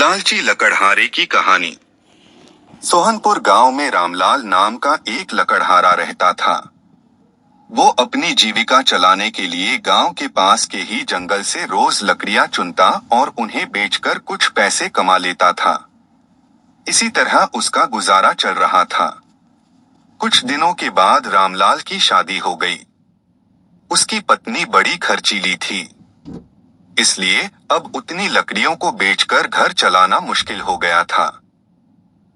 लालची लकड़हारे की कहानी। सोहनपुर गांव में रामलाल नाम का एक लकड़हारा रहता था। वो अपनी जीविका चलाने के लिए गांव के पास के ही जंगल से रोज लकड़ियां चुनता और उन्हें बेचकर कुछ पैसे कमा लेता था। इसी तरह उसका गुजारा चल रहा था। कुछ दिनों के बाद रामलाल की शादी हो गई। उसकी पत्नी बड़ी खर्चीली थी, इसलिए अब उतनी लकड़ियों को बेचकर घर चलाना मुश्किल हो गया था।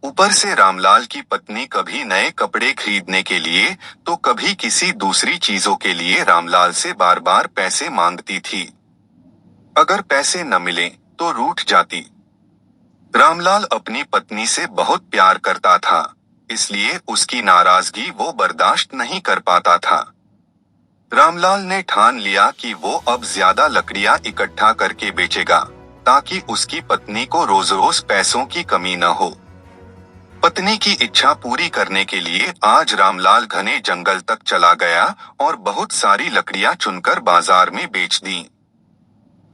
ऊपर से रामलाल की पत्नी कभी नए कपड़े खरीदने के लिए तो कभी किसी दूसरी चीजों के लिए रामलाल से बार बार पैसे मांगती थी। अगर पैसे न मिले तो रूठ जाती। रामलाल अपनी पत्नी से बहुत प्यार करता था, इसलिए उसकी नाराजगी वो बर्दाश्त नहीं कर पाता था। रामलाल ने ठान लिया कि वो अब ज्यादा लकड़ियां इकट्ठा करके बेचेगा, ताकि उसकी पत्नी को रोज रोज पैसों की कमी न हो। पत्नी की इच्छा पूरी करने के लिए आज रामलाल घने जंगल तक चला गया और बहुत सारी लकड़ियां चुनकर बाजार में बेच दी।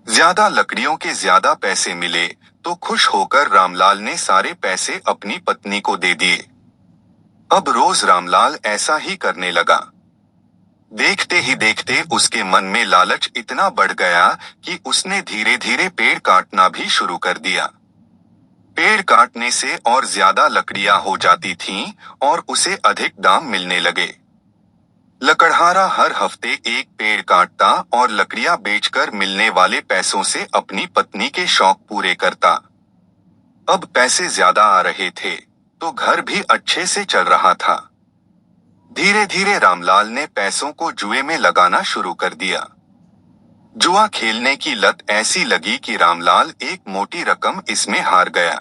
ज्यादा लकड़ियों के ज्यादा पैसे मिले तो खुश होकर रामलाल ने सारे पैसे अपनी पत्नी को दे दिए। अब रोज रामलाल ऐसा ही करने लगा। देखते ही देखते उसके मन में लालच इतना बढ़ गया कि उसने धीरे धीरे पेड़ काटना भी शुरू कर दिया। पेड़ काटने से और ज्यादा लकड़ियां हो जाती थीं और उसे अधिक दाम मिलने लगे। लकड़हारा हर हफ्ते एक पेड़ काटता और लकड़ियां बेचकर मिलने वाले पैसों से अपनी पत्नी के शौक पूरे करता। अब पैसे ज्यादा आ रहे थे तो घर भी अच्छे से चल रहा था। धीरे धीरे रामलाल ने पैसों को जुए में लगाना शुरू कर दिया। जुआ खेलने की लत ऐसी लगी कि रामलाल एक मोटी रकम इसमें हार गया।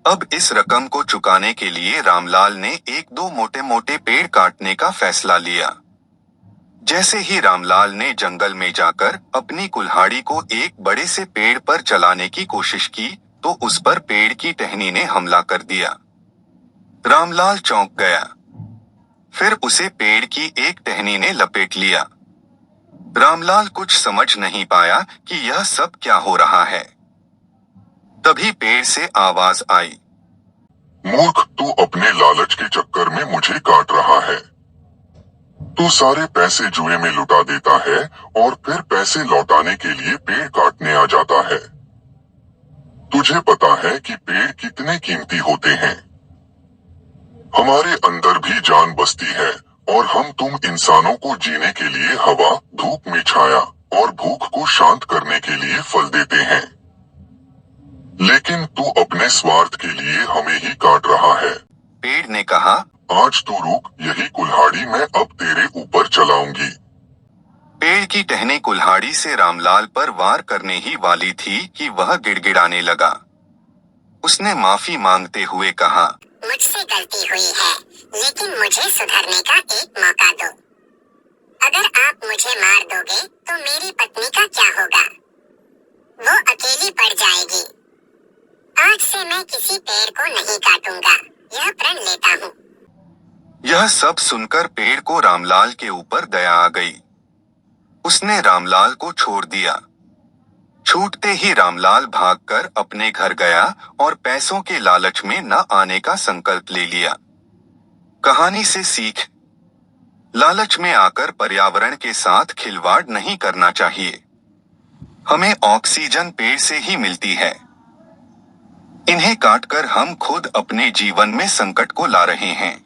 अब इस रकम को चुकाने के लिए रामलाल ने एक दो मोटे मोटे पेड़ काटने का फैसला लिया। जैसे ही रामलाल ने जंगल में जाकर अपनी कुल्हाड़ी को एक बड़े से पेड़ पर चलाने की कोशिश की तो उस पर पेड़ की टहनी ने हमला कर दिया। रामलाल चौंक गया। फिर उसे पेड़ की एक टहनी ने लपेट लिया। रामलाल कुछ समझ नहीं पाया कि यह सब क्या हो रहा है। तभी पेड़ से आवाज आई, मूर्ख, तू अपने लालच के चक्कर में मुझे काट रहा है। तू सारे पैसे जुए में लुटा देता है और फिर पैसे लौटाने के लिए पेड़ काटने आ जाता है। तुझे पता है कि पेड़ कितने कीमती होते हैं। हमारे अंदर भी जान बसती है और हम तुम इंसानों को जीने के लिए हवा, धूप में छाया और भूख को शांत करने के लिए फल देते हैं। लेकिन तू अपने स्वार्थ के लिए हमें ही काट रहा है। पेड़ ने कहा, आज तू रुक, यही कुल्हाड़ी मैं अब तेरे ऊपर चलाऊंगी। पेड़ की टहनी कुल्हाड़ी से रामलाल पर वार करने ही वाली थी कि वह गिड़गिड़ाने लगा। उसने माफी मांगते हुए कहा, मुझसे गलती हुई है, लेकिन मुझे सुधरने का एक मौका दो। अगर आप मुझे मार दोगे तो मेरी पत्नी का क्या होगा? वो अकेली पड़ जाएगी। आज से मैं किसी पेड़ को नहीं काटूंगा, यह प्रण लेता हूँ। यह सब सुनकर पेड़ को रामलाल के ऊपर दया आ गई। उसने रामलाल को छोड़ दिया। छूटते ही रामलाल भागकर अपने घर गया और पैसों के लालच में न आने का संकल्प ले लिया। कहानी से सीख, लालच में आकर पर्यावरण के साथ खिलवाड़ नहीं करना चाहिए। हमें ऑक्सीजन पेड़ से ही मिलती है। इन्हें काटकर हम खुद अपने जीवन में संकट को ला रहे हैं।